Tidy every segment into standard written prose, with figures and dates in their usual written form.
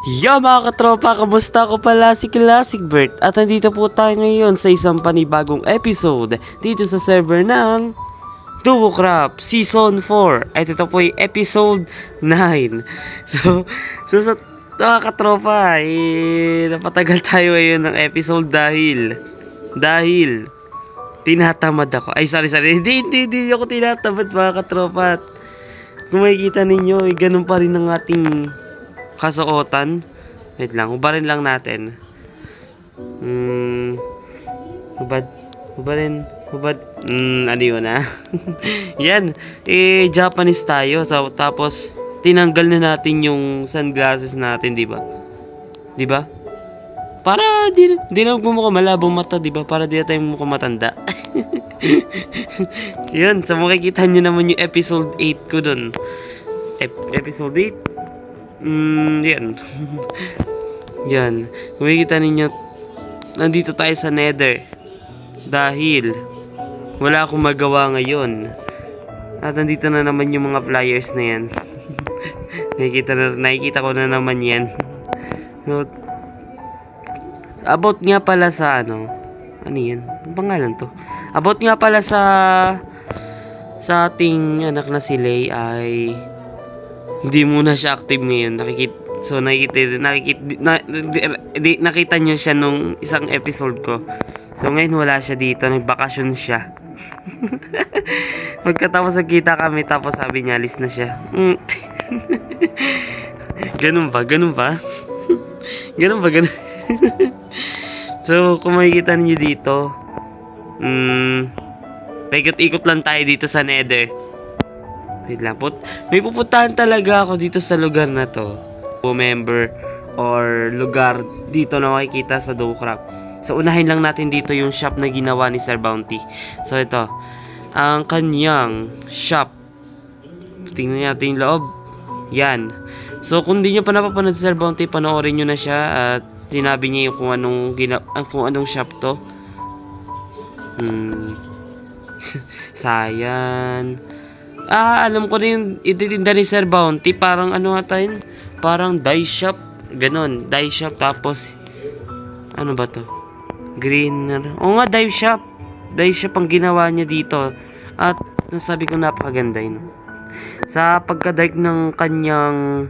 Yo mga katropa, kamusta ko pala si Classic Bert at nandito po tayo ngayon sa isang panibagong episode dito sa server ng Duo Crap Season 4 at ito po ay episode 9. So sa mga katropa, napatagal tayo ngayon ng episode dahil tinatamad ako. Ay sorry, hindi ako tinatamad mga katropa. Kung makikita ninyo, ganun pa rin ang ating kasuotan. Wait lang, hubarin lang natin. Hubad. Ano yun Yan, Japanese tayo. So, tapos, tinanggal na natin yung sunglasses natin, di ba? Di ba? Para di na mukhang malabong mata, di ba? Para di na tayo mukhang matanda. Yun, so makikita nyo naman yung episode 8 ko dun. Episode 8? Yan. Yan. Kung makikita ninyo, nandito tayo sa Nether. Dahil wala akong magawa ngayon. At nandito na naman yung mga flyers na yan. nakikita ko na naman yan. So, about nga pala sa ano yan? Ang pangalan to? About nga pala sa ating anak na si Lay ay hindi muna siya active ngayon. Nakita nyo siya nung isang episode ko. So ngayon wala siya dito, nagbakasyon siya. Magkatapos nagkita kami, tapos sabi niya alis na siya. Ganun ba? Ganun. So kung makikita niyo dito, paikot-ikot lang tayo dito sa Nether. Wait lang po. May pupuntahan talaga ako dito sa lugar na to. Member or lugar dito na makikita sa Duo-Crap. So unahin lang natin dito yung shop na ginawa ni Sir Bounty. So ito, ang kanyang shop. Tingnan natin yung loob. Yan. So kung di nyo pa napapanood si Sir Bounty, panoorin nyo na siya at sinabi niya yung kung anong shop to. Sayan. Alam ko na yung ititinda ni Sir Bounty. Parang ano nga tayo? Parang dye shop. Ganon. Dye shop. Tapos, ano ba to? Greener. O nga, dye shop. Dye shop ang ginawa niya dito. At, nasabi ko napakaganda yun. Sa pagka-dark ng kanyang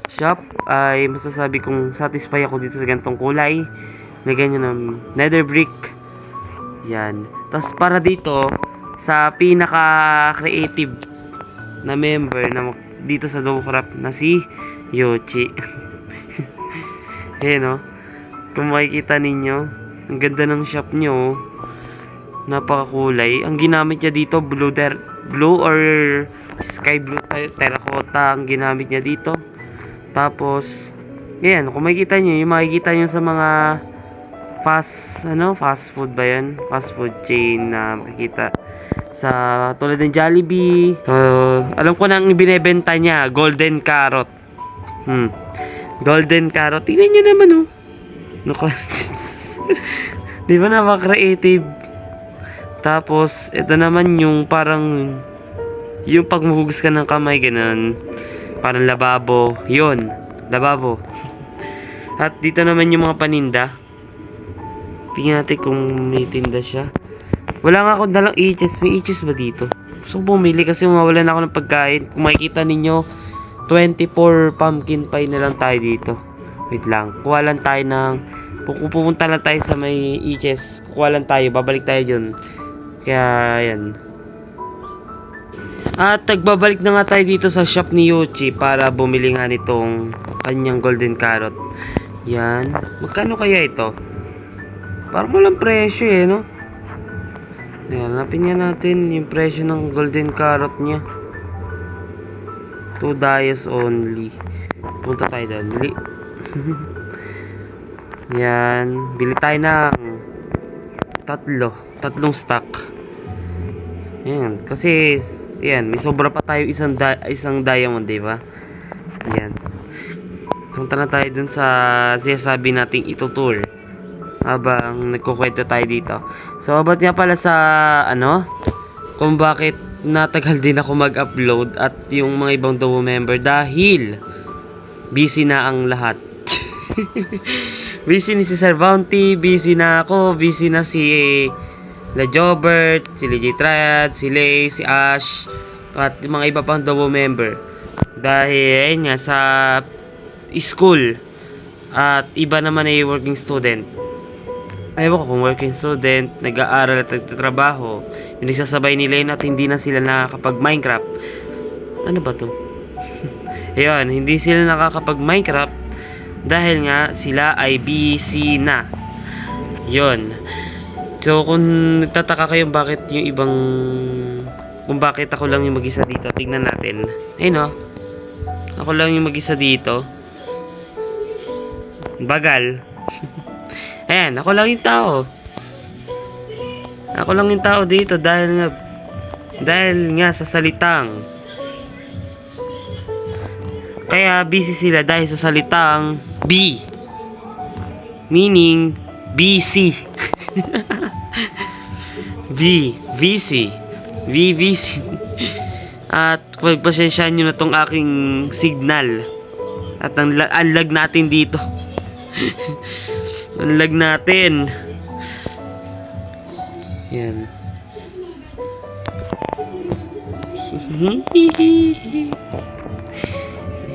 shop, ay masasabi kong satisfy ako dito sa ganitong kulay. Lagyan niya ng nether brick. Yan. Tapos, para dito, sa pinaka-creative na member na dito sa Duo-Crap na si Yoshi. Ayan o. Kung makikita ninyo, ang ganda ng shop nyo. Napakakulay. Ang ginamit niya dito, blue or sky blue terracotta ang ginamit niya dito. Tapos, ayan, kung makikita nyo, yung makikita nyo sa mga fast food ba yan? Fast food chain na makikita sa tulad ng Jollibee. So, alam ko na ang binebenta niya, golden carrot. Golden carrot. Tingnan niyo naman Di ba napaka-creative? Tapos, ito naman yung parang yung pagmuhugas ka ng kamay, ganun. Parang lababo. Yun, lababo. At dito naman yung mga paninda. Tingnan natin kung may tinda siya. Wala nga akong dalang itches. May itches ba dito? Gusto ko bumili kasi mawalan ako ng pagkain. Kung makikita ninyo, 24 pumpkin pie na lang tayo dito. Wait lang. Kuha lang tayo ng... Kung pupunta lang tayo sa may itches, kuha lang tayo. Babalik tayo dun. Kaya, yan. At nagbabalik na nga tayo dito sa shop ni Yoshi para bumili nga nitong kanyang golden carrot. Yan. Magkano kaya ito? Parang walang presyo no? Ayan, hanapin nga natin yung presyo ng golden carrot niya. 2 dias only. Punta tayo doon. Bili. Yan. Bili tayo ng tatlong stock. Ayan. Kasi, ayan, may sobra pa tayo isang diamond, diba? Ayan. Punta na tayo dun sa sinasabi nating itutur. Habang nagkukwento tayo dito. So, about nga pala sa, kung bakit natagal din ako mag-upload at yung mga ibang Duo member dahil busy na ang lahat. Busy ni si Sir Bounty, busy na ako, busy na si La Jobert, si Legit Triad, si Lay, si Ash, at yung mga iba pang double member. Dahil ayun nga sa school at iba naman ay working student. Ayaw ko kung working student, nag-aaral at nagtatrabaho, yung nagsasabay nila yun at hindi na sila nakakapag Minecraft. Ano ba to? Ayun, hindi sila nakakapag Minecraft dahil nga sila ay busy na. Yun. So kung nagtataka kayo bakit yung ibang, kung bakit ako lang yung mag-isa dito, tignan natin. Ayun o. Ako lang yung mag-isa dito. Bagal. Ayan, ako lang yung tao. Ako lang yung tao dito dahil nga sa salitang. Kaya busy sila dahil sa salitang B. Meaning busy. busy. At pagpasensyaan nyo na tong aking signal. At ang lag natin dito. Ang lag natin. Yan.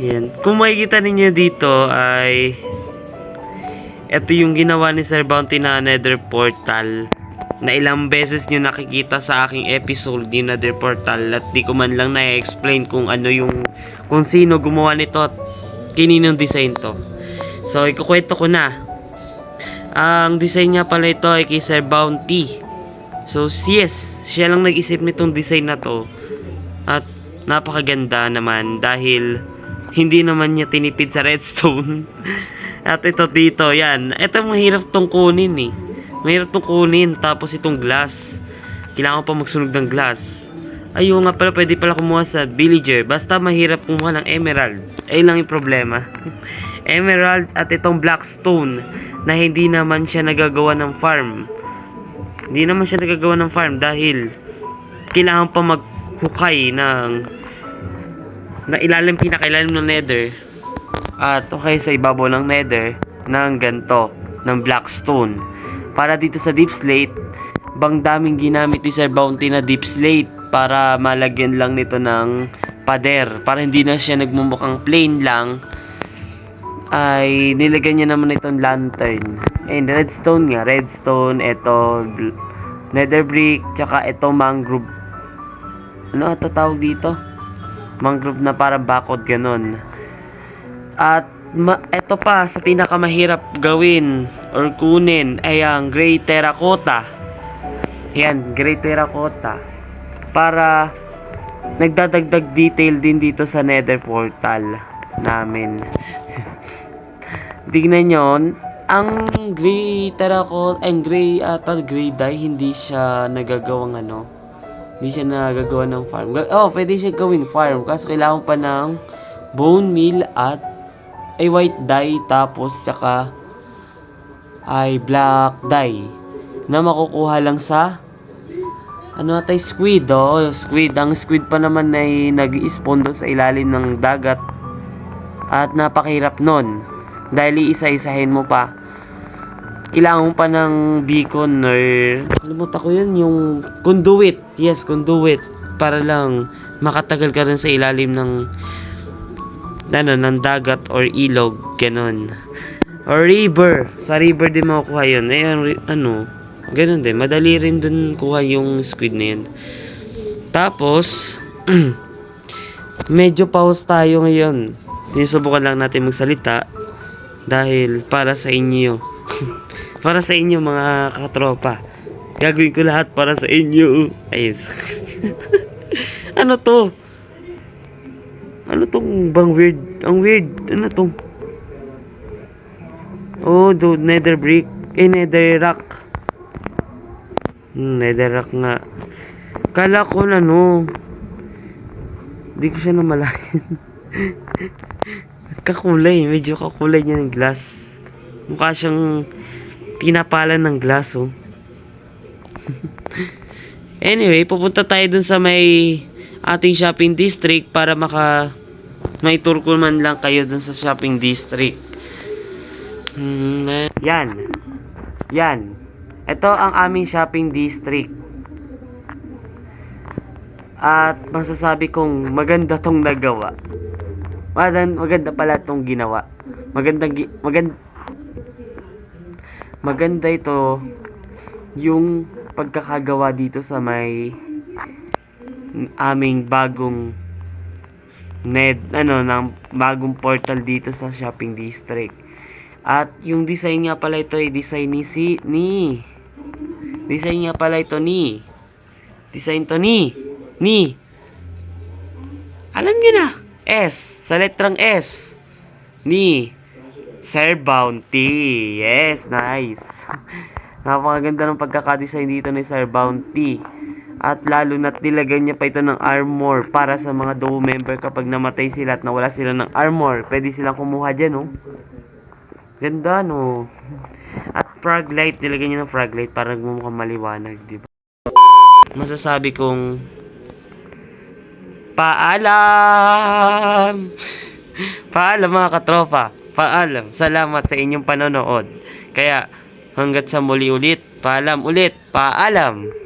Yan. Kung makikita ninyo dito ay ito yung ginawa ni Sir Bounty na Nether Portal na ilang beses nyo nakikita sa aking episode yung Nether Portal at di ko man lang na-explain kung ano yung, kung sino gumawa nito at kininong design to. So ikukwento ko na. Ang design niya pala ito ay kay Sir Bounty. So yes, siya lang nag-isip nitong design na to at napakaganda naman dahil hindi naman niya tinipid sa redstone. At ito dito, yan. Ito mahirap tong kunin eh. Mahirap tong kunin. Tapos itong glass. Kailangan pa magsunog ng glass. Ayun nga pala, pwede pala kumuha sa villager. Basta mahirap kumuha ng emerald. Ayun lang yung problema. Emerald at itong blackstone na hindi naman siya nagagawa ng farm. Hindi naman siya nagagawa ng farm dahil kailangan pa maghukay ng na ilalim, pinakailalim ng nether at okay sa ibabaw ng nether ng ganto, ng blackstone. Para dito sa deep slate, bang daming ginamit ni Sir Bounty na deep slate para malagyan lang nito ng pader, para hindi na siya nagmumukhang plain lang, ay nilagyan niya naman itong lantern and redstone nga, redstone, ito nether brick, tsaka ito mangrove, ano ito tawag dito? Mangrove na para bakod ganon. At ito pa sa pinakamahirap gawin or kunin ay ang gray terracotta. Yan, gray terracotta. Para nagdadagdag detail din dito sa nether portal namin. Tignan nyo, ang gray terracotta, ang gray dye, hindi siya nagagawang ano. Hindi siya nagagawa ng farm. Oh, pwede siya gawin farm. Kasi kailangan pa ng bone meal at ay white dye. Tapos, saka ay black dye. Na makukuha lang sa ano atay squid. Oh, squid. Ang squid pa naman ay nag-i-spawn doon sa ilalim ng dagat. At napakahirap nun. Dahil iisa-isahin mo pa. Kailangan mo pa ng beacon or kalimutan ko yun, yung conduit. Yes, conduit. Para lang makatagal ka rin sa ilalim ng ng dagat or ilog, ganon. Or river. Sa river din makukuha yun. Ganon din. Madali rin dun kuha yung squid na yun. Tapos, medyo pause tayo ngayon. Sinusubukan lang natin magsalita dahil para sa inyo. Para sa inyo mga katropa. Gagawin ko lahat para sa inyo. Ayun. Ano to? Ano tong bang weird? Ang weird. Ano to? Oh, do nether brick. Nether rock. Nether rock nga. Kala ko na Hindi ko siya namalayan. Kakulay. Medyo kakulay niya ng glass. Mukha siyang pinapalan ng glass, oh. Anyway, pupunta tayo dun sa may ating shopping district para may tour ko man lang kayo dun sa shopping district. Yan. Yan. Ito ang aming shopping district. At masasabi kong maganda tong nagawa. Maganda pala tong ginawa. Maganda ito yung pagkakagawa dito sa may aming bagong ng bagong portal dito sa shopping district. At yung design nga pala ito ay design design nga pala ito design to alam nyo na, sa letrang S ni Sir Bounty. Yes, nice. Napakaganda ng pagkakadesign dito ni Sir Bounty. At lalo na't nilagyan niya pa ito ng armor para sa mga duo member kapag namatay sila at nawala sila ng armor. Pwede silang kumuha dyan, no? Ganda, no? At frog light, nilagyan niya ng frog light para mukhang maliwanag, di ba? Masasabi kong paalam! Paalam mga katropa. Paalam. Salamat sa inyong panonood. Kaya hanggat sa muli ulit. Paalam ulit. Paalam.